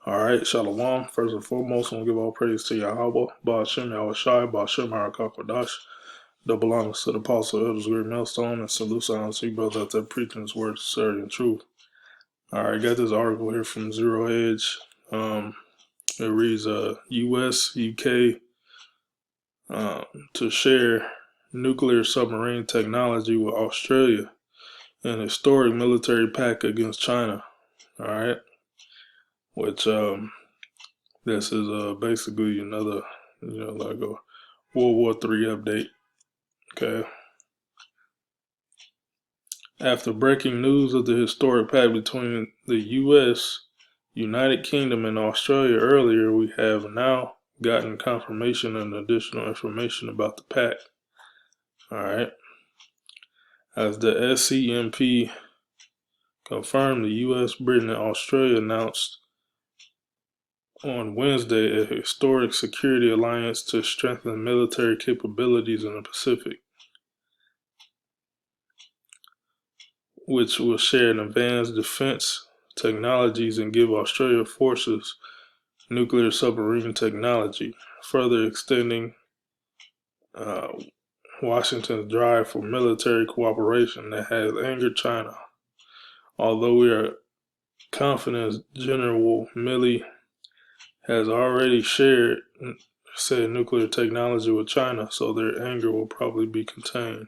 All right, Shalom. First and foremost, I want to give all praise to Yahweh, Ba'ashem Yahushai, Ba'ashem Harakakwadash, that belongs to the Apostle, Elders, Great Millstone, and salute to you brothers out there preaching His word, sincerity, and truth. All right, got this article here from Zero Edge. It reads, U.S., UK to share nuclear submarine technology with Australia in historic military pact against China. All right, which this is basically another, like a World War III update. Okay. After breaking news of the historic pact between the U.S., United Kingdom, and Australia earlier, we have now gotten confirmation and additional information about the pact. All right. As the SCMP confirmed, the U.S., Britain, and Australia announced on Wednesday a historic security alliance to strengthen military capabilities in the Pacific, which will share advanced defense technologies and give Australia forces nuclear submarine technology, further extending Washington's drive for military cooperation that has angered China. Although we are confident General Milley has already said nuclear technology with China, so their anger will probably be contained.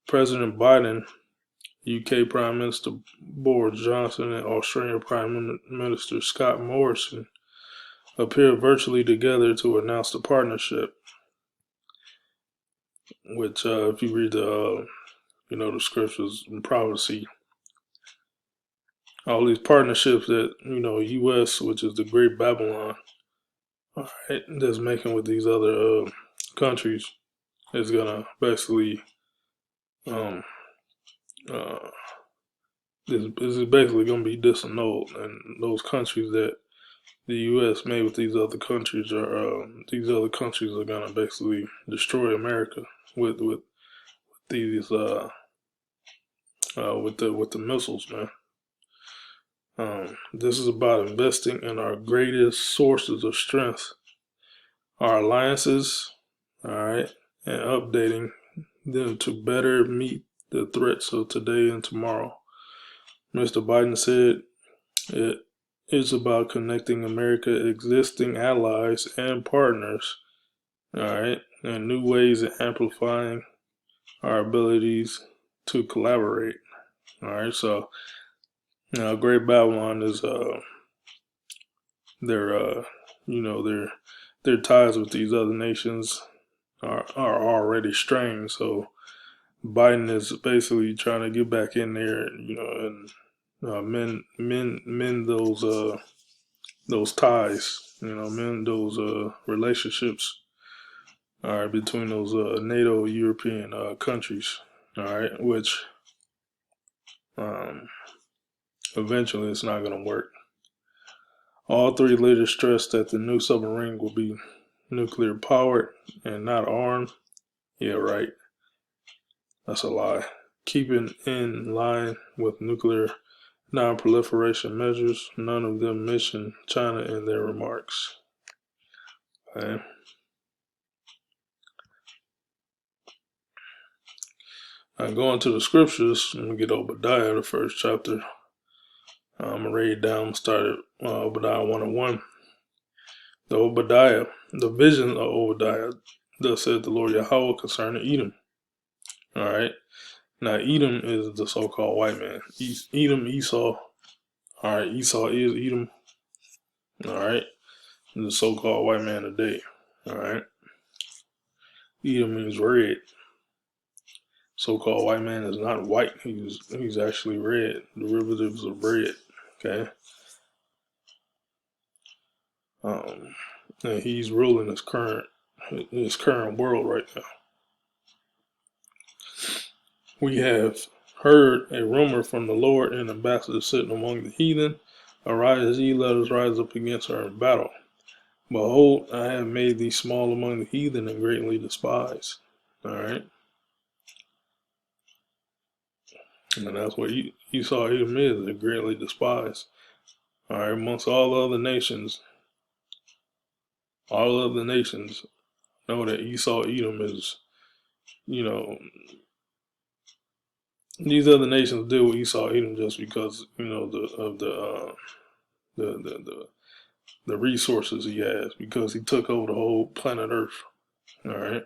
President Biden, UK Prime Minister Boris Johnson, and Australian Prime Minister Scott Morrison appeared virtually together to announce the partnership, which if you read the the scriptures and prophecy, all these partnerships that U.S., which is the Great Babylon, all right, that's making with these other countries, is gonna basically this is basically gonna be disannulled, and those countries that the U.S. made with these other countries are gonna basically destroy America with these with the missiles, man. This is about investing in our greatest sources of strength, our alliances, all right, and updating them to better meet the threats of today and tomorrow. Mr. Biden said it is about connecting America's existing allies and partners, all right, and new ways of amplifying our abilities to collaborate. All right, so now Great Babylon is their ties with these other nations are already strained. So Biden is basically trying to get back in there, and mend those ties, mend those relationships, all right, between those NATO European countries, all right, which eventually it's not going to work. All three leaders stressed that the new submarine will be nuclear powered and not armed. Yeah, right. That's a lie. Keeping in line with nuclear non-proliferation measures, none of them mention China in their remarks. Okay. Now going to the scriptures, I'm going to get Obadiah, the first chapter. I'm going to read down, start at Obadiah 1:1. The vision of Obadiah, thus said the Lord Yahweh concerning Edom. All right. Now, Edom is the so-called white man. Edom, Esau. All right. Esau is Edom. All right. And the so-called white man today. All right. Edom means red. So-called white man is not white. He's actually red. Derivatives of red. Okay. And he's ruling his current world right now. We have heard a rumor from the Lord, and ambassadors sitting among the heathen. Arise ye, let us rise up against her in battle. Behold, I have made thee small among the heathen and greatly despised. All right. And that's what Esau Edom is, they're greatly despised. All right, amongst all other nations, know that Esau, Edom is, you know, these other nations deal with Esau, Edom just because the resources he has, because he took over the whole planet Earth. All right,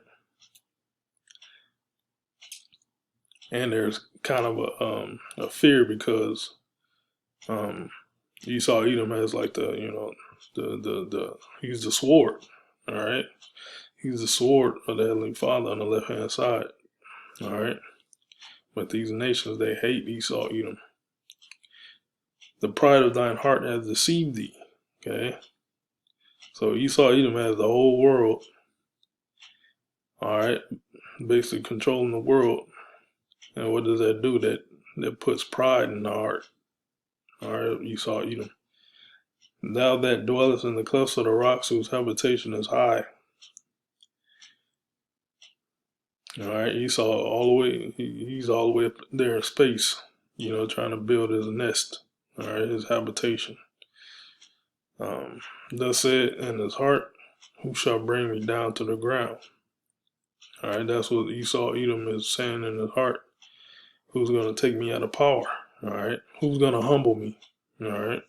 and there's kind of a fear because Esau, Edom has like the he's the sword. All right, he's the sword of the Heavenly Father on the left hand side. All right, but these nations, they hate Esau, Edom. The pride of thine heart has deceived thee. Okay, so Esau, Edom has the whole world. All right, basically controlling the world. And what does that do? That puts pride in the heart. All right, Esau, Edom. Thou that dwellest in the clefts of the rocks, whose habitation is high. All right, Esau all the way. He's all the way up there in space. Trying to build his nest. All right, his habitation. Thus said in his heart, who shall bring me down to the ground? All right, that's what Esau, Edom is saying in his heart. Who's going to take me out of power? All right, who's going to humble me? All right,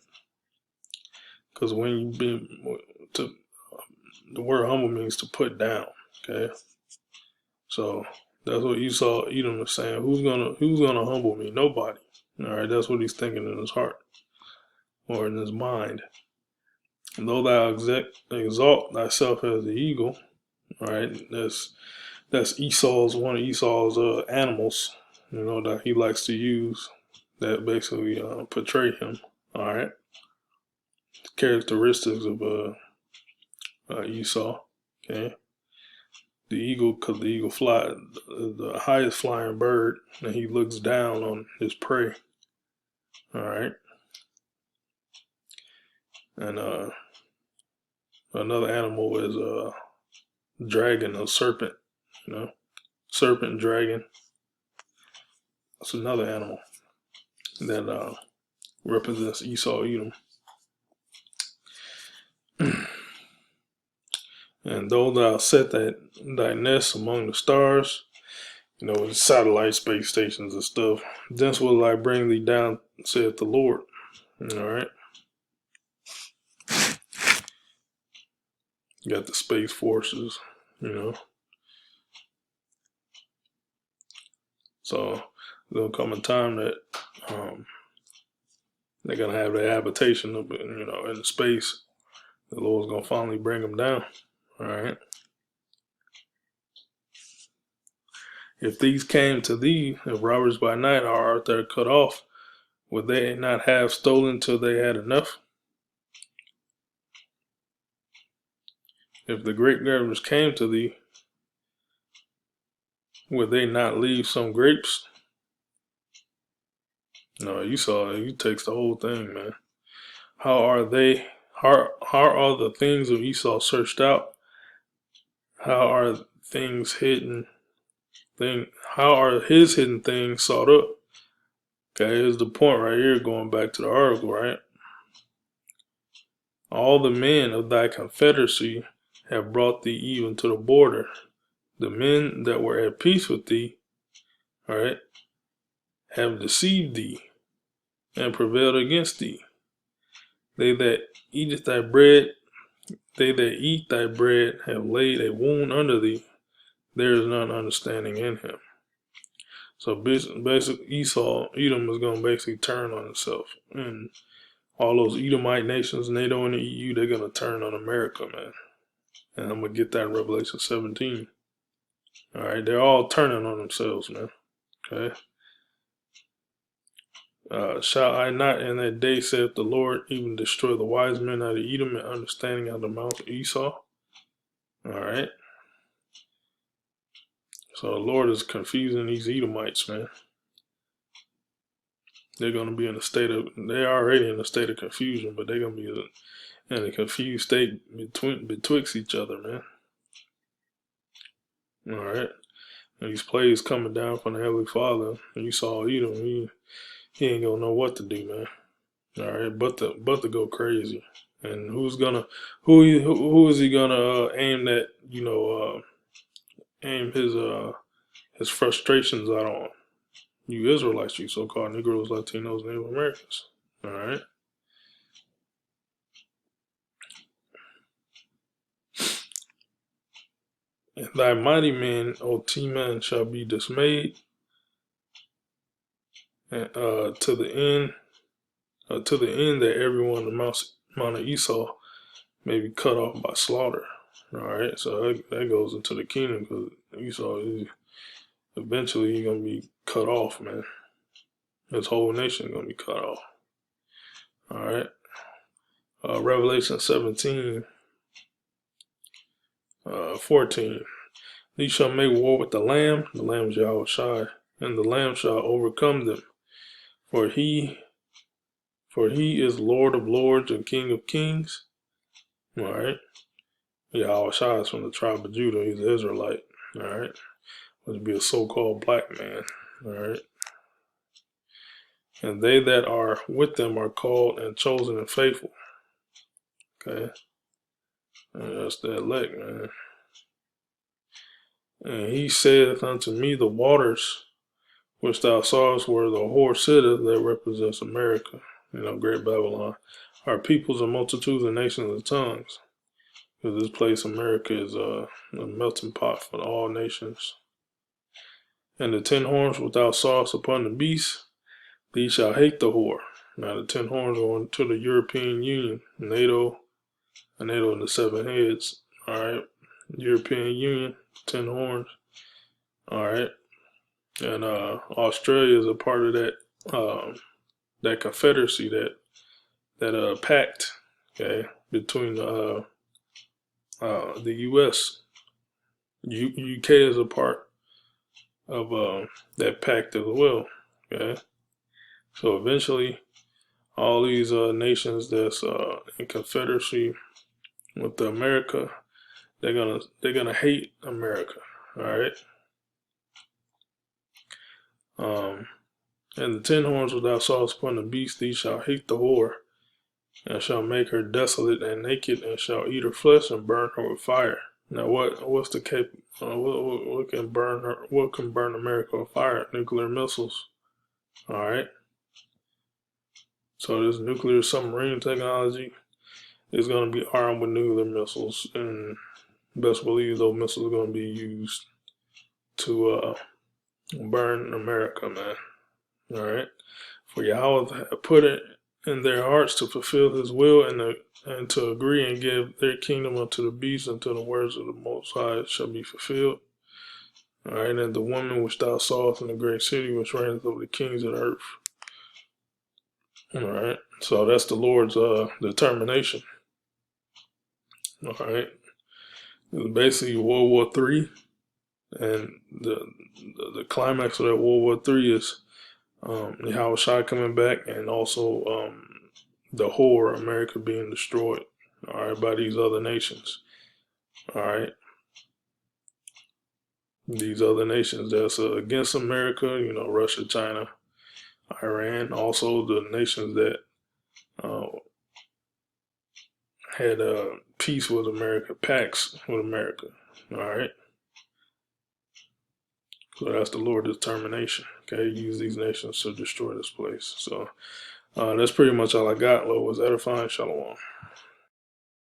because when you've been to the word humble means to put down. Okay, so that's what Esau, Edom is saying. Who's gonna humble me? Nobody. All right, that's what he's thinking in his heart or in his mind. And though thou exalt thyself as the eagle, all right, that's one of Esau's animals, that he likes to use that basically portray him. All right, characteristics of Esau. Okay, the eagle, because the eagle fly the highest flying bird, and he looks down on his prey. All right, and another animal is a dragon, a serpent. Serpent, dragon. That's another animal that represents Esau, Edom. And though thou set thy nest among the stars, with satellite space stations and stuff, thence will I bring thee down, saith the Lord. All right. You got the space forces, So there'll come a time that they're gonna have their habitation up, in space. The Lord's gonna finally bring them down. All right. If these came to thee, if robbers by night art thou cut off, would they not have stolen till they had enough? If the great grapers came to thee, would they not leave some grapes? No, you takes the whole thing, man. How are the things of Esau searched out? How are things hidden? How are his hidden things sought up? Okay, here's the point right here, going back to the article, right? All the men of thy confederacy have brought thee even to the border. The men that were at peace with thee, all right, have deceived thee and prevailed against thee. They that eat thy bread have laid a wound under thee. There is none understanding in him. So basically, Edom is going to basically turn on himself. And all those Edomite nations, and they don't want to eat you, they're going to turn on America, man. And I'm going to get that in Revelation 17. All right, they're all turning on themselves, man. Okay. Shall I not in that day, saith the Lord, even destroy the wise men out of Edom and understanding out of the mouth of Esau? All right. So the Lord is confusing these Edomites, man. They're going to be they're already in a state of confusion, but they're going to be in a confused state betwixt each other, man. All right. And these plays coming down from the Heavenly Father, and you saw Edom, he ain't going to know what to do, man. All right, but to go crazy. And who is he gonna aim that aim his frustrations out on? You Israelites, you so-called Negroes, Latinos, Native Americans. All right. And thy mighty men, O T-man, shall be dismayed, and to the end that everyone in the Mount of Esau may be cut off by slaughter. All right, so that goes into the kingdom because Esau is eventually gonna be cut off, man. His whole nation is gonna be cut off. All right. Revelation 17, 14. These shall make war with the Lamb is Yahweh Shai, and the Lamb shall overcome them. For he is Lord of lords and King of kings. All right. Yahweh Shai is from the tribe of Judah. He's an Israelite. All right. Must be a so-called black man. All right. And they that are with them are called and chosen and faithful. Okay. And that's the elect, man. And he saith unto me, the waters which thou sawest where the whore sitteth, that represents America, Great Babylon, are peoples and multitudes and nations and tongues. Because this place, America, is a melting pot for all nations. And the 10 horns which thou sawest upon the beast, these shall hate the whore. Now the 10 horns are to the European Union, NATO and the 7 heads. All right, European Union, 10 horns. All right, and Australia is a part of that confederacy, that pact, okay, between the U.S. UK is a part of that pact as well. Okay, so eventually, all these nations that's in confederacy with America, they're gonna hate America. All right. And the 10 horns which thou sawest upon the beast, these shall hate the whore, and shall make her desolate and naked, and shall eat her flesh and burn her with fire. Now, what's the what can burn her? What can burn America with fire? Nuclear missiles. All right. So this nuclear submarine technology is going to be armed with nuclear missiles, and best believe those missiles are going to be used to burn America, man. All right. For Yahweh put it in their hearts to fulfill his will and to agree and give their kingdom unto the beast until the words of the Most High shall be fulfilled. All right. And the woman which thou sawest in the great city which reigneth over the kings of the earth. All right. So that's the Lord's determination. All right. It's basically World War III. And the climax of that World War III is Yahweh Shai coming back, and also the whore America being destroyed, all right, by these other nations. All right. These other nations that's against America, Russia, China, Iran, also the nations that had peace with America, pacts with America. All right. So that's the Lord's determination. Okay, use these nations to destroy this place. So that's pretty much all I got. Lord was edifying. Shalom.